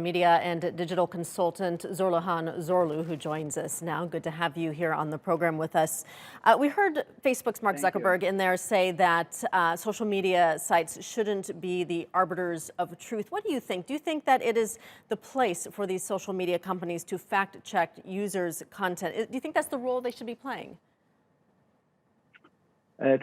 Media and digital consultant Zorluhan Zorlu, who joins us now. Good to have you here on the program with us. We heard Facebook's Mark Zuckerberg in there say that social media sites shouldn't be the arbiters of truth. What do you think? Do you think that it is the place for these social media companies to fact check users' content? Do you think that's the role they should be playing?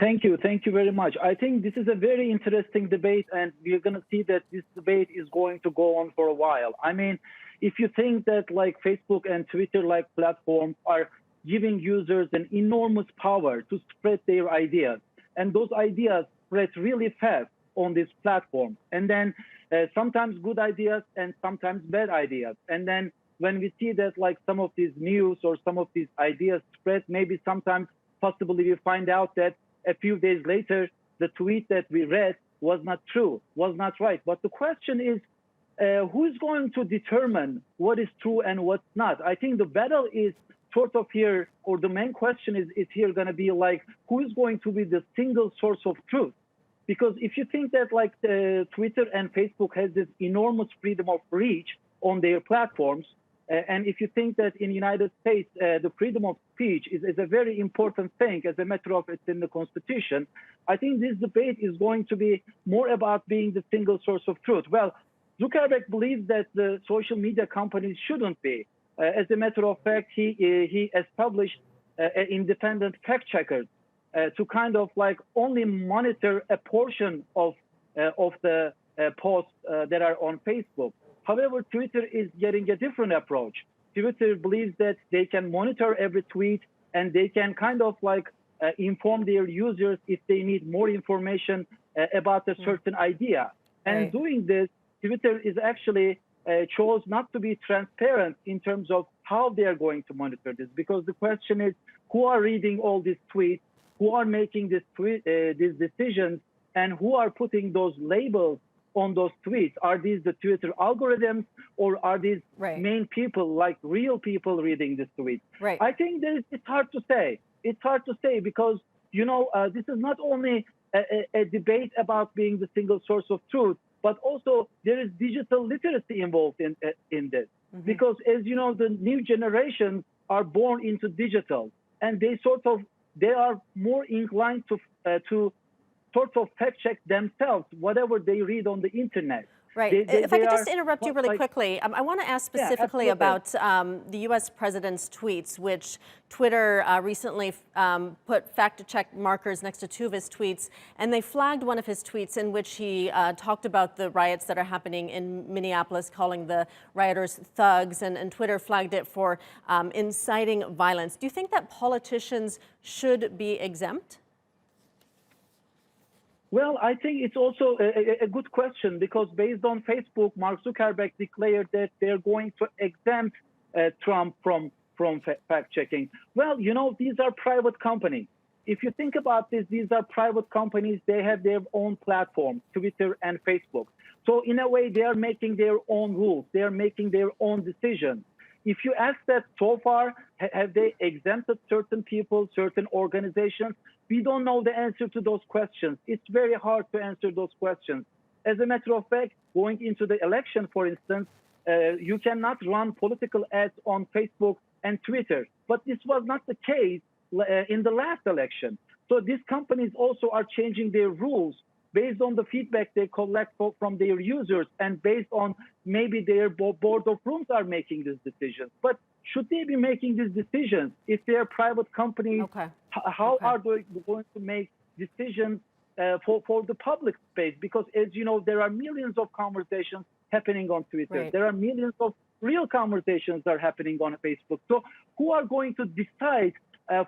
Thank you very much. I think this is a very interesting debate, and we're going to see that this debate is going to go on for a while. I mean, if you think that like Facebook and Twitter like platforms are giving users an enormous power to spread their ideas, and those ideas spread really fast on this platform, and then sometimes good ideas and sometimes bad ideas, and then when we see that like some of these news or some of these ideas spread, maybe sometimes possibly we find out that a few days later, the tweet that we read was not true, was not right. But the question is, who's going to determine what is true and what's not? I think the battle is sort of here, or the main question is here going to be like, who is going to be the single source of truth? Because if you think that like Twitter and Facebook has this enormous freedom of reach on their platforms, and if you think that in the United States, the freedom of speech is a very important thing, as a matter of it's in the Constitution, I think this debate is going to be more about being the single source of truth. Well, Zuckerberg believes that the social media companies shouldn't be. As a matter of fact, he established independent fact checkers to kind of like only monitor a portion of the posts that are on Facebook. However, Twitter is getting a different approach. Twitter believes that they can monitor every tweet and they can kind of like inform their users if they need more information about a certain idea. And doing this, Twitter is actually chose not to be transparent in terms of how they are going to monitor this, because the question is who are reading all these tweets, who are making these decisions, and who are putting those labels on those tweets. Are these the Twitter algorithms, or are these main people, like real people reading this tweet? I think it's hard to say. It's hard to say because, you know, this is not only a debate about being the single source of truth, but also there is digital literacy involved in this. Because as you know, the new generations are born into digital, and they are more inclined to sort of fact check themselves, whatever they read on the internet. If I could just interrupt you really quickly, I want to ask specifically about the U.S. president's tweets, which Twitter recently put fact-check markers next to two of his tweets, and they flagged one of his tweets in which he talked about the riots that are happening in Minneapolis, calling the rioters thugs, and Twitter flagged it for inciting violence. Do you think that politicians should be exempt? Well, I think it's also a good question, because based on Facebook, Mark Zuckerberg declared that they're going to exempt Trump from fact-checking. Well, you know, these are private companies. If you think about this, these are private companies. They have their own platforms, Twitter and Facebook. So in a way, they are making their own rules. They are making their own decisions. If you ask that so far, have they exempted certain people, certain organizations? We don't know the answer to those questions. It's very hard to answer those questions. As a matter of fact, going into the election, for instance, you cannot run political ads on Facebook and Twitter. But this was not the case in the last election. So these companies also are changing their rules based on the feedback they collect from their users, and based on maybe their board of rooms are making these decisions. But should they be making these decisions if they are private companies? How are they going to make decisions for the public space? Because as you know, there are millions of conversations happening on Twitter. There are millions of real conversations that are happening on Facebook. So who are going to decide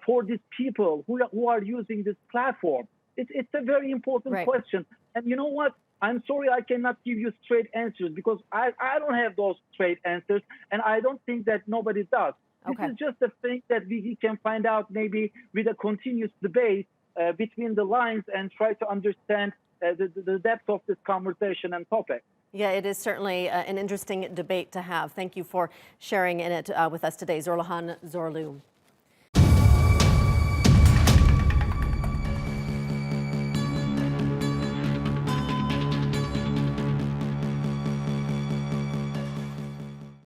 for these people who are using this platform? It's a very important question. And you know what? I'm sorry I cannot give you straight answers, because I don't have those straight answers, and I don't think that nobody does. This is just a thing that we can find out maybe with a continuous debate between the lines, and try to understand the depth of this conversation and topic. Yeah, it is certainly an interesting debate to have. Thank you for sharing in it with us today, Zorluhan Zorlu.